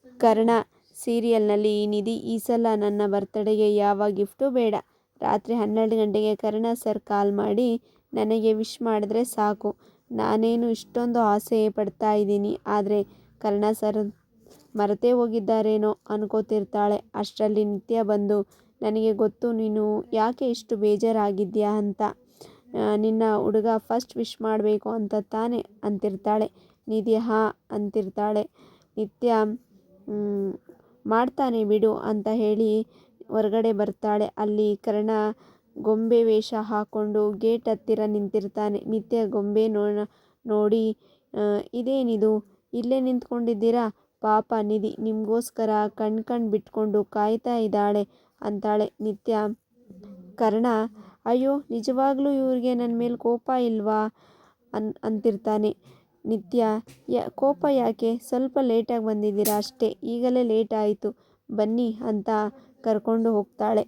ಕರ್ಣ ಸೀರಿಯಲ್ನಲ್ಲಿ ನಿಧಿ, ಈ ಸಲ ನನ್ನ ಬರ್ತ್ಡೇಗೆ ಯಾವ ಗಿಫ್ಟು ಬೇಡ. ರಾತ್ರಿ 12 ಗಂಟೆಗೆ ಕರ್ಣ ಸರ್ ಕಾಲ್ ಮಾಡಿ ನನಗೆ ವಿಶ್ ಮಾಡಿದ್ರೆ ಸಾಕು. ನಾನೇನು ಇಷ್ಟೊಂದು ಆಸೆ ಪಡ್ತಾ ಇದ್ದೀನಿ. ಆದರೆ ಕರ್ಣ ಸರ್ ಮರೆತೇ ಹೋಗಿದ್ದಾರೇನೋ ಅನ್ಕೋತಿರ್ತಾಳೆ. ಅಷ್ಟರಲ್ಲಿ ನಿತ್ಯ ಬಂದು, ನನಗೆ ಗೊತ್ತು ನೀನು ಯಾಕೆ ಇಷ್ಟು ಬೇಜಾರಾಗಿದ್ಯಾ ಅಂತ. ನಿನ್ನ ಹುಡುಗ ಫಸ್ಟ್ ವಿಶ್ ಮಾಡಬೇಕು ಅಂತ ತಾನೇ ಅಂತಿರ್ತಾಳೆ. ನಿಧಿ ಹಾಂ ಅಂತಿರ್ತಾಳೆ. ನಿತ್ಯ ಮಾಡ್ತಾನೆ ಬಿಡು ಅಂತ ಹೇಳಿ ಹೊರಗಡೆ ಬರ್ತಾಳೆ. ಅಲ್ಲಿ ಕರ್ಣ ಗೊಂಬೆ ವೇಷ ಹಾಕ್ಕೊಂಡು ಗೇಟ್ ಹತ್ತಿರ ನಿಂತಿರ್ತಾನೆ. ನಿತ್ಯ ಗೊಂಬೆ ನೋಡಿ ಇದೇನಿದು ಇಲ್ಲೇ ನಿಂತ್ಕೊಂಡಿದ್ದೀರಾ? ಪಾಪ ನಿಧಿ ನಿಮಗೋಸ್ಕರ ಕಣ್ ಬಿಟ್ಕೊಂಡು ಕಾಯ್ತಾ ಇದ್ದಾಳೆ ಅಂತಾಳೆ. ನಿತ್ಯ ಕರ್ಣ ಅಯ್ಯೋ ನಿಜವಾಗ್ಲೂ ಇವ್ರಿಗೆ ನನ್ನ ಮೇಲೆ ಕೋಪ ಇಲ್ವಾ ಅಂತಿರ್ತಾನೆ. ನಿತ್ಯ ಕೋಪ ಯಾಕೆ, ಸ್ವಲ್ಪ ಲೇಟಾಗಿ ಬಂದಿದ್ದೀರಾ ಅಷ್ಟೇ, ಈಗಲೇ ಲೇಟ್ ಆಯಿತು ಬನ್ನಿ ಅಂತ ಕರ್ಕೊಂಡು ಹೋಗ್ತಾಳೆ.